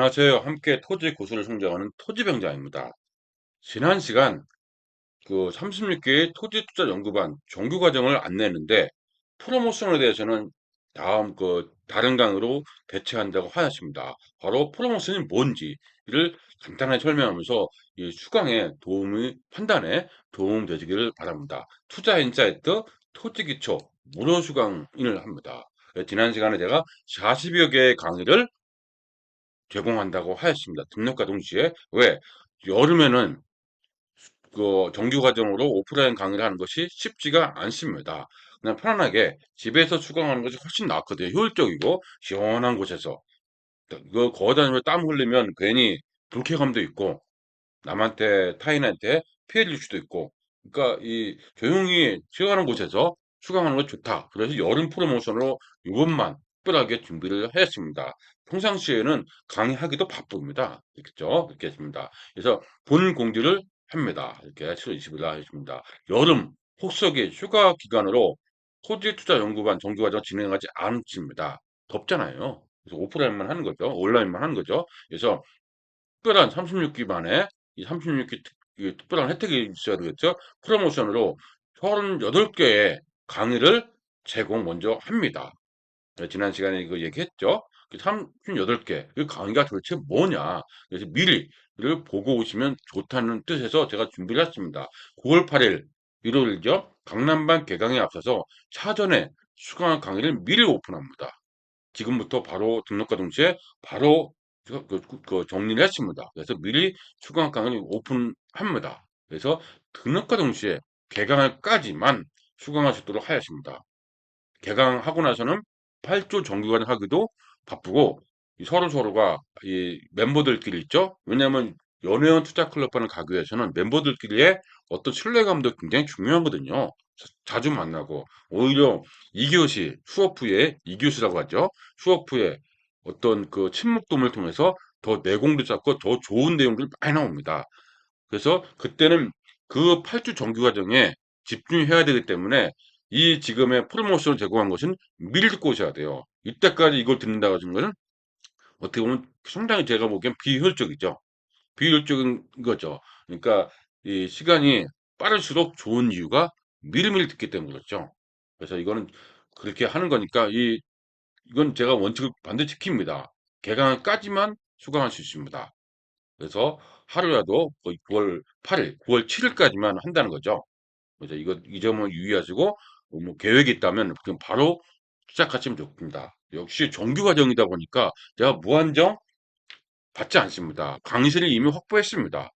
안녕하세요. 함께 토지 고수를 성장하는 토지병장입니다. 지난 시간 36개의 토지 투자 연구반 정규 과정을 안내했는데 프로모션에 대해서는 다음 다른 강의로 대체한다고 하였습니다. 바로 프로모션이 뭔지를 간단하게 설명하면서 이 수강에 판단에 도움 되시기를 바랍니다. 투자 인사이트 토지 기초 무료 수강을 합니다. 지난 시간에 제가 40여 개의 강의를 제공한다고 하였습니다. 등록과 동시에 왜 여름에는 정규 과정으로 오프라인 강의를 하는 것이 쉽지가 않습니다. 그냥 편안하게 집에서 수강하는 것이 훨씬 낫거든요. 효율적이고 시원한 곳에서 거기 다니면서 땀 흘리면 괜히 불쾌감도 있고 남한테 타인한테 피해 줄 수도 있고 그러니까 이 조용히 시원한 곳에서 수강하는 것 좋다. 그래서 여름 프로모션으로 이것만 특별하게 준비를 했습니다. 평상시에는 강의하기도 바쁩니다. 그렇죠? 그렇게 했습니다. 그래서 본 공지를 합니다. 이렇게 7월 20일 날 했습니다. 여름 혹서기 휴가 기간으로 토지 투자 연구반 정규과정 진행하지 않습니다. 덥잖아요. 그래서 오프라인만 하는 거죠. 온라인만 하는 거죠. 그래서 특별한 36기 만에 이 36기 특별한 혜택이 있어야 되겠죠. 프로모션으로 38개의 강의를 제공 먼저 합니다. 지난 시간에 이거 얘기했죠. 38개. 그 강의가 도대체 뭐냐. 그래서 미리를 보고 오시면 좋다는 뜻에서 제가 준비를 했습니다. 9월 8일 일요일이죠. 강남반 개강에 앞서서 사전에 수강 강의를 미리 오픈합니다. 지금부터 바로 등록과 동시에 바로 정리를 했습니다. 그래서 미리 수강 강의를 오픈합니다. 그래서 등록과 동시에 개강할까지만 수강할 수 있도록 하였습니다. 개강하고 나서는 8조 정규관 하기도 바쁘고 서로가 이 멤버들끼리 있죠. 왜냐하면 연회원 투자 클럽하는 가기 위해서는 멤버들끼리의 어떤 신뢰감도 굉장히 중요하거든요. 자주 만나고 오히려 2교시 수업 후에 2교시라고 하죠. 수업 후에 어떤 친목도모를 통해서 더 내공도 쌓고 더 좋은 내용들이 많이 나옵니다. 그래서 그때는 그 8주 정규 과정에 집중해야 되기 때문에 이 지금의 프로모션을 제공한 것은 미리 듣고 오셔야 돼요. 이때까지 이걸 듣는다고 하는 것은 어떻게 보면 상당히 제가 보기엔 비효율적이죠. 비효율적인 거죠. 그러니까 이 시간이 빠를수록 좋은 이유가 미리미리 듣기 때문에 그렇죠. 그래서 이거는 그렇게 하는 거니까 이건 제가 원칙을 반드시 지킵니다. 개강까지만 수강할 수 있습니다. 그래서 하루라도 거의 9월 8일, 9월 7일까지만 한다는 거죠. 그래서 이 점을 유의하시고 뭐 계획이 있다면 그럼 바로 시작하시면 좋습니다. 역시 정규 과정이다 보니까 제가 무한정 받지 않습니다. 강의실을 이미 확보했습니다.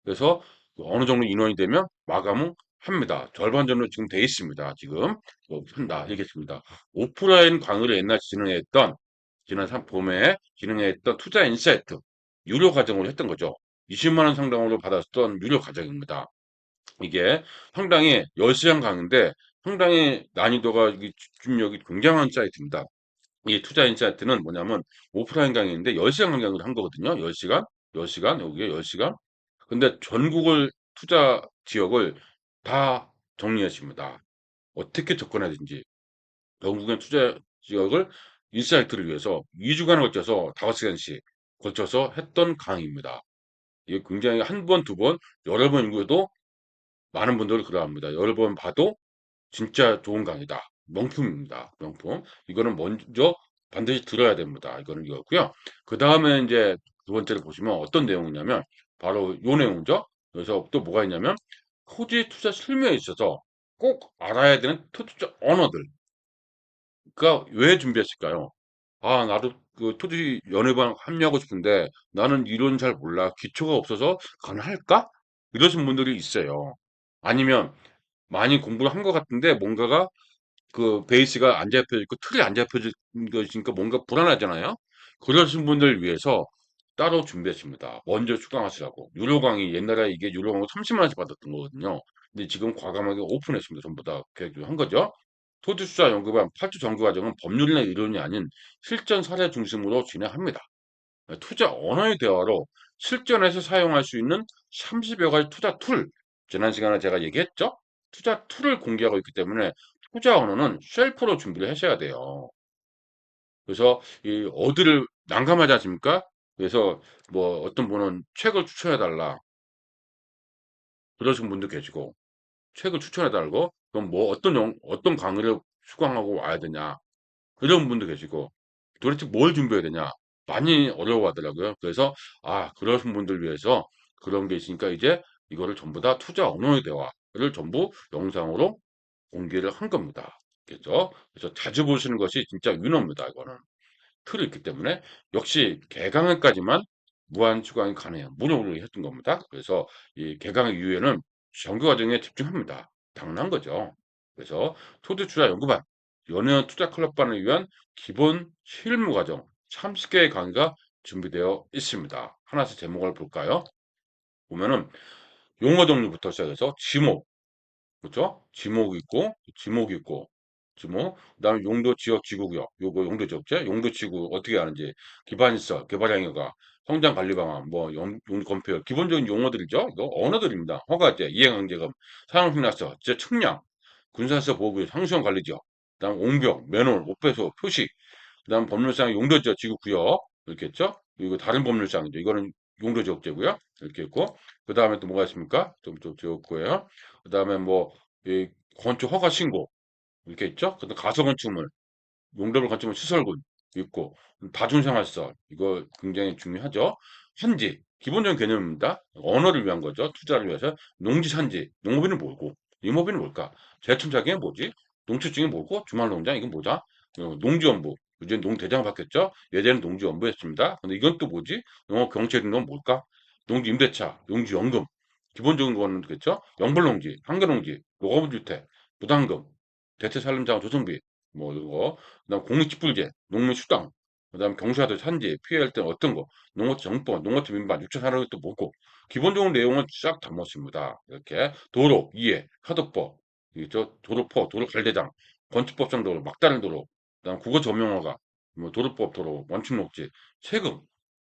그래서 어느 정도 인원이 되면 마감을 합니다. 절반 정도 지금 돼 있습니다. 지금 한다 얘기했습니다. 오프라인 강의를 옛날 진행했던 지난 봄에 진행했던 투자 인사이트 유료 과정으로 했던 거죠. 20만 원 상당으로 받았던 유료 과정입니다. 이게 상당히 10시간 강의인데 상당히 난이도가 집중력이 굉장한 사이트입니다. 이 투자 인사이트는 뭐냐면 오프라인 강의인데 10시간 강의를 한 거거든요. 10시간, 10시간, 여기에 10시간. 근데 전국을 투자 지역을 다 정리했습니다. 어떻게 접근해야 되는지. 전국의 투자 지역을 인사이트를 위해서 2주간에 걸쳐서 5시간씩 걸쳐서 했던 강의입니다. 이게 굉장히 한 번, 두 번, 여러 번 이후에도 많은 분들을 그러합니다. 여러 번 봐도 진짜 좋은 강의다. 명품입니다. 명품. 이거는 먼저 반드시 들어야 됩니다. 이거는 이거고요. 그 다음에 이제 두 번째로 보시면 어떤 내용이냐면 바로 요 내용이죠. 그래서 또 뭐가 있냐면 토지 투자 실무에 있어서 꼭 알아야 되는 투자 언어들. 그러니까 왜 준비했을까요? 아, 나도 토지 연회반 합류하고 싶은데 나는 이론 잘 몰라. 기초가 없어서 가능할까? 이러신 분들이 있어요. 아니면 많이 공부를 한 것 같은데 뭔가가 베이스가 안 잡혀 있고 틀이 안 잡혀진 것이니까 뭔가 불안하잖아요. 그러신 분들을 위해서 따로 준비했습니다. 먼저 수강하시라고. 유료 강의 옛날에 이게 유료 강의 30만 원씩 받았던 거거든요. 근데 지금 과감하게 오픈했습니다. 전부 다 계획을 한 거죠. 토지투자 연구반 8주 정규 과정은 법률이나 이론이 아닌 실전 사례 중심으로 진행합니다. 투자 언어의 대화로 실전에서 사용할 수 있는 30여 가지 투자 툴, 지난 시간에 제가 얘기했죠? 투자 툴을 공개하고 있기 때문에 투자 언어는 셀프로 준비를 하셔야 돼요. 그래서 어디를 난감하지 않습니까? 그래서 뭐 어떤 분은 책을 추천해 달라 그러신 분도 계시고 책을 추천해 달고 그럼 뭐 어떤 강의를 수강하고 와야 되냐 이런 분도 계시고 도대체 뭘 준비해야 되냐 많이 어려워하더라고요. 그래서 그러신 분들 위해서 그런 게 있으니까 이제 이거를 전부 다 투자 언어의 대화를 전부 영상으로 공개를 한 겁니다. 그죠? 그래서 자주 보시는 것이 진짜 위너입니다. 이거는. 틀이 있기 때문에 역시 개강을까지만 무한 추강이 가능해요. 무료로 했던 겁니다. 그래서 이 개강 이후에는 정규 과정에 집중합니다. 당연한 거죠. 그래서 토지 투자 연구반, 연회원 투자 클럽반을 위한 기본 실무 과정 30개의 강의가 준비되어 있습니다. 하나씩 제목을 볼까요? 보면은 용어 정리부터 시작해서 지목, 그렇죠? 지목이 있고, 그다음에 용도, 지역, 지구구역, 요거 용도 지역제, 용도 지구 어떻게 하는지, 기반시설, 개발행위가, 성장 관리 방안, 뭐 용도 건폐율, 기본적인 용어들이죠. 이거 언어들입니다. 허가제, 이행강제금, 사용식납서, 제 측량, 군사시설 보호구역, 상수형 관리지역, 그다음 옹벽, 맨홀, 옥배수, 표식, 그다음 법률상 용도지역, 지구구역 이렇게 있죠. 그리고 다른 법률상이죠. 이거는 용도지역제고요. 이렇게 있고, 그다음에 또 뭐가 있습니까? 좀 지역구예요. 그다음에 뭐 이 건축 허가 신고 이렇게 있죠. 그다음 가설건축물, 용도별 건축물 시설군 있고 다중생활시설 이거 굉장히 중요하죠. 산지 기본적인 개념입니다. 언어를 위한 거죠. 투자를 위해서 농지 산지 농업인은 뭐고 임업인은 뭘까? 제천자기는 뭐지? 농축증이 뭐고 주말농장 이건 뭐다? 농지연부 이제 농대장 바뀌었죠. 예전에는 농지연부였습니다. 근데 이건 또 뭐지? 영업경채등록은 뭘까? 농지임대차, 농지연금 기본적인 거는 그겠죠. 영불농지, 한계농지, 노후주택, 부담금, 대체산림자원 조성비 뭐 이거 그다음 공익직불제, 농민수당, 그다음 경사도 산지, 피해할 때 어떤 거, 농어촌 정법, 농어촌 민반, 육체산업이 또 뭐고 기본적인 내용은 쫙 담았습니다. 이렇게 도로, 이해, 하도법, 이저 도로포, 도로관리대장, 건축법상 도로, 막다른 도로, 그다음 국어 점용어가, 뭐 도로법 도로, 원칙록지, 세금,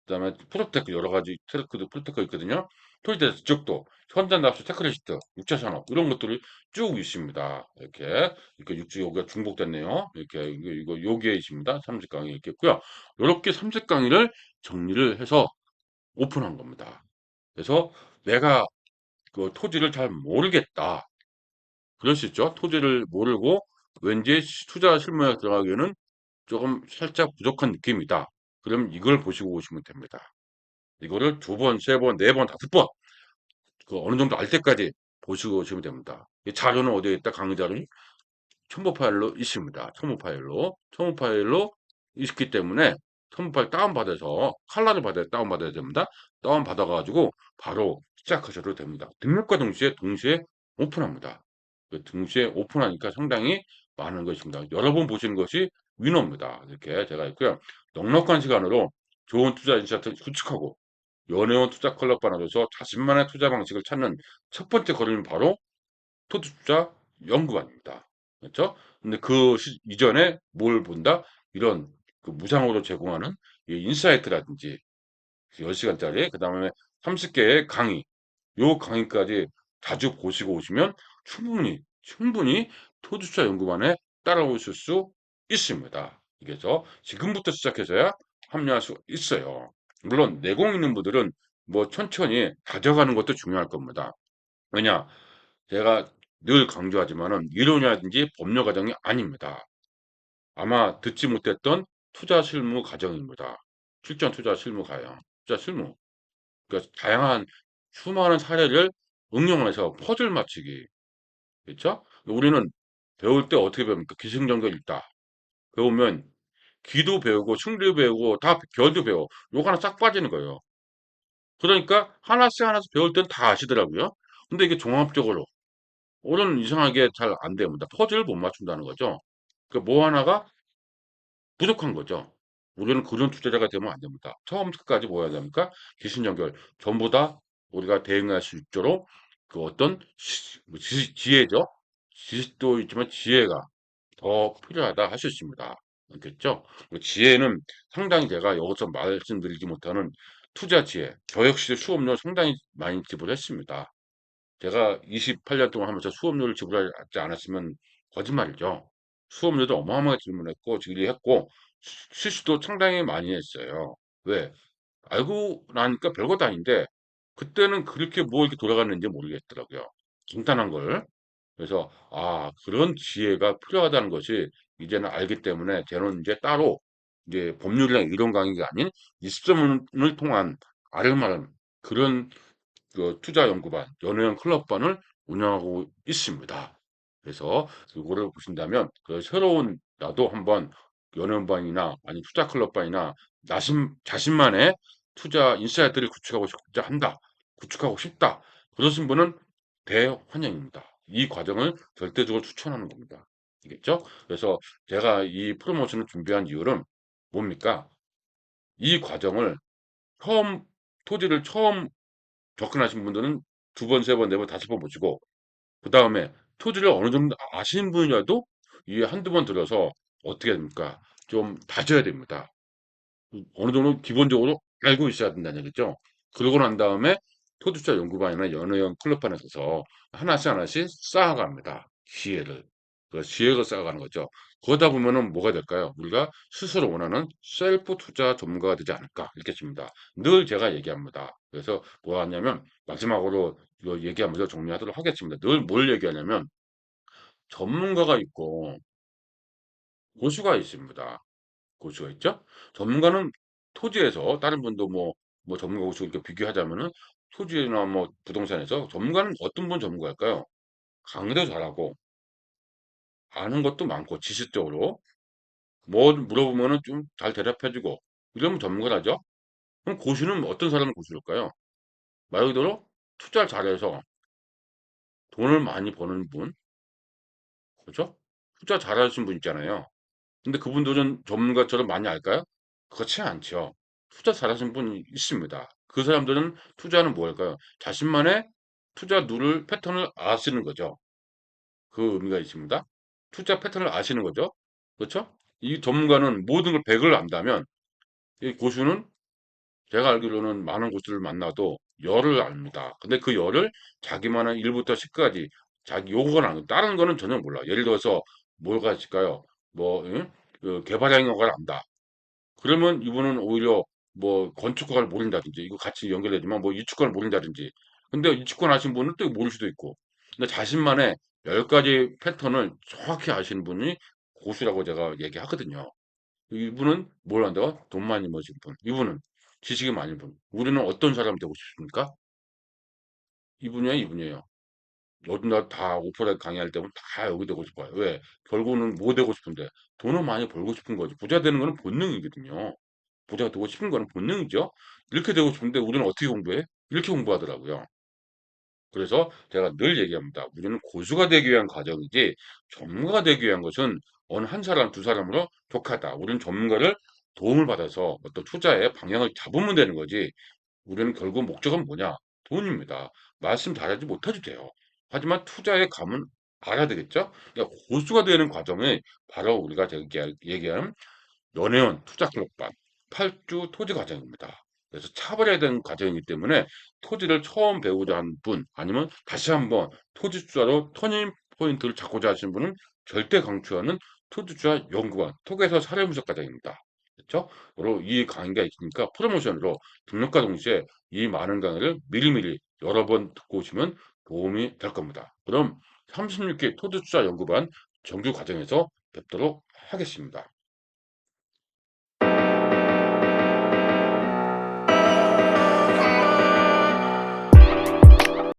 그다음에 프로테크 여러 가지 테크도 프로테크 있거든요. 토지대 지적도, 현장납수 체크리스트, 육체산업 이런 것들이 쭉 있습니다. 이렇게 육지 여기가 중복됐네요. 이렇게 이거 여기에 있습니다. 30강의 이렇게 있고요. 이렇게 30강의를 정리를 해서 오픈한 겁니다. 그래서 내가 그 토지를 잘 모르겠다. 그럴 수 있죠. 토지를 모르고 왠지 투자 실무에 들어가기에는 조금 살짝 부족한 느낌이다. 그럼 이걸 보시고 오시면 됩니다. 이거를 두 번, 세 번, 네 번, 다섯 번, 그 어느 정도 알 때까지 보시고 오시면 됩니다. 이 자료는 어디에 있다? 강의 자료는 첨부 파일로 있습니다. 첨부 파일로 있기 때문에 첨부 파일 다운받아서 칼라를 다운받아야 됩니다. 다운받아가지고 바로 시작하셔도 됩니다. 등록과 동시에 오픈합니다. 동시에 오픈하니까 상당히 많은 것입니다. 여러 번 보시는 것이 위너입니다. 이렇게 제가 있고요. 넉넉한 시간으로 좋은 투자 인사이트를 구축하고 연회원 투자 클럽 반으로서 자신만의 투자 방식을 찾는 첫 번째 걸음이 바로 토지 투자 연구반입니다. 그렇죠? 근데 이전에 뭘 본다? 이런 그 무상으로 제공하는 이 인사이트라든지 10시간짜리, 그 다음에 30개의 강의, 요 강의까지 자주 보시고 오시면 충분히 토지 투자 연구반에 따라오실 수 있습니다. 그래서 지금부터 시작해서야 합류할 수 있어요. 물론 내공 있는 분들은 뭐 천천히 다져가는 것도 중요할 겁니다. 왜냐? 제가 늘 강조하지만은 이론이라든지 법률 과정이 아닙니다. 아마 듣지 못했던 투자 실무 과정입니다. 실전 투자 실무 과정, 투자 실무. 그러니까 다양한 수많은 사례를 응용해서 퍼즐 맞추기. 그렇죠? 우리는 배울 때 어떻게 배웁니까? 기승전결 읽다. 배우면 기도 배우고 승도 배우고 다 결도 배워. 요거 하나 싹 빠지는 거예요. 그러니까 하나씩 배울 땐 다 아시더라고요. 근데 이게 종합적으로 오는 이상하게 잘 안 됩니다. 퍼즐을 못 맞춘다는 거죠. 그 뭐 하나가 부족한 거죠. 우리는 그런 투자자가 되면 안 됩니다. 처음부터 끝까지 뭐 해야 됩니까? 기신연결 전부 다 우리가 대응할 수 있도록 그 어떤 뭐 지혜죠. 지식도 있지만 지혜가 더 필요하다 하셨습니다. 알겠죠? 그 지혜는 상당히 제가 여기서 말씀드리지 못하는 투자 지혜, 교육시대 수업료 상당히 많이 지불했습니다. 제가 28년 동안 하면서 수업료를 지불하지 않았으면 거짓말이죠. 수업료도 어마어마하게 질문했고, 질의했고, 실수도 상당히 많이 했어요. 왜? 알고 나니까 별것도 아닌데 그때는 그렇게 뭐 이렇게 돌아갔는지 모르겠더라고요. 간단한 걸. 그래서 그런 지혜가 필요하다는 것이 이제는 알기 때문에 저는 이제 따로 이제 법률이나 이론 강의가 아닌 입소문을 통한 아름아름 그런 그 투자 연구반, 연회원 클럽반을 운영하고 있습니다. 그래서 그거를 보신다면 그 새로운 나도 한번 연회원반이나 아니 투자 클럽반이나 자신만의 투자 인사이트를 구축하고 한다. 구축하고 싶다. 그러신 분은 대환영입니다. 이 과정을 절대적으로 추천하는 겁니다. 알겠죠? 그래서 제가 이 프로모션을 준비한 이유는 뭡니까? 이 과정을 처음 토지를 처음 접근하신 분들은 두 번, 세 번, 네 번, 다섯 번 보시고 그다음에 토지를 어느 정도 아시는 분이라도 이 한두 번 들어서 어떻게 됩니까? 좀 다져야 됩니다. 어느 정도 기본적으로 알고 있어야 된다는 얘기죠. 그러고 난 다음에 토지투자 연구반이나 연회원 클럽반에 가서 하나씩 하나씩 쌓아갑니다. 지혜를. 그 지혜를 쌓아가는 거죠. 그러다 보면은 뭐가 될까요? 우리가 스스로 원하는 셀프 투자 전문가가 되지 않을까 이렇게 칩니다. 늘 제가 얘기합니다. 그래서 뭐 하냐면 마지막으로 이거 얘기하면서 정리하도록 하겠습니다. 늘 뭘 얘기하냐면 전문가가 있고 고수가 있습니다. 고수가 있죠? 전문가는 토지에서 다른 분도 뭐 전문가 고수 이렇게 비교하자면은 토지나 뭐 부동산에서 전문가는 어떤 분 전문가일까요? 강의도 잘하고 아는 것도 많고 지식적으로 뭐 물어보면은 좀 잘 대답해주고 이러면 전문가라죠. 그럼 고수는 어떤 사람을 고수일까요? 말 그대로 투자를 잘해서 돈을 많이 버는 분, 그렇죠? 투자 잘하시는 분 있잖아요. 근데 그분들은 전문가처럼 많이 알까요? 그렇지 않죠. 투자 잘하시는 분이 있습니다. 그 사람들은 투자는 뭘까요? 자신만의 투자 룰을, 패턴을 아시는 거죠. 그 의미가 있습니다. 투자 패턴을 아시는 거죠. 그렇죠? 이 전문가는 모든 걸 100을 안다면 이 고수는 제가 알기로는 많은 고수를 만나도 열을 압니다. 근데 그 열을 자기만의 1부터 10까지 자기 요거는 안, 다른 거는 전혀 몰라. 예를 들어서 뭐가 있을까요? 뭐, 응? 그 개발행위를 안다. 그러면 이분은 오히려 뭐 건축학을 모른다든지 이거 같이 연결되지만 뭐 이축관을 모른다든지 근데 이축관 아신 분은 또 모를 수도 있고 근데 자신만의 10가지 패턴을 정확히 아시는 분이 고수라고 제가 얘기하거든요. 이분은 뭘 한다고? 돈 많이 버신 분. 이분은 지식이 많은 분. 우리는 어떤 사람 되고 싶습니까? 이분이에요, 이분이에요. 어딘가 다 오프라인 강의할 때면 다 여기 되고 싶어요. 왜? 결국은 뭐 되고 싶은데? 돈을 많이 벌고 싶은 거지. 부자 되는 거는 본능이거든요. 부자가 되고 싶은 거는 본능이죠. 이렇게 되고 싶은데 우리는 어떻게 공부해? 이렇게 공부하더라고요. 그래서 제가 늘 얘기합니다. 우리는 고수가 되기 위한 과정이지 전문가가 되기 위한 것은 어느 한 사람, 두 사람으로 족하다. 우리는 전문가를 도움을 받아서 어떤 투자의 방향을 잡으면 되는 거지. 우리는 결국 목적은 뭐냐? 돈입니다. 말씀 잘하지 못해도 돼요. 하지만 투자의 감은 알아야 되겠죠? 그러니까 고수가 되는 과정이 바로 우리가 얘기한 연회원 투자클럽반 8주 토지 과정입니다. 그래서 차별해야 되는 과정이기 때문에 토지를 처음 배우자 하는 분 아니면 다시 한번 토지 투자로 터닝 포인트를 잡고자 하시는 분은 절대 강추하는 토지 투자 연구원 토개서 사례분석 과정입니다. 그렇죠? 바로 이 강의가 있으니까 프로모션으로 등록과 동시에 이 많은 강의를 미리미리 여러 번 듣고 오시면 도움이 될 겁니다. 그럼 36기 토지 투자 연구반 정규 과정에서 뵙도록 하겠습니다.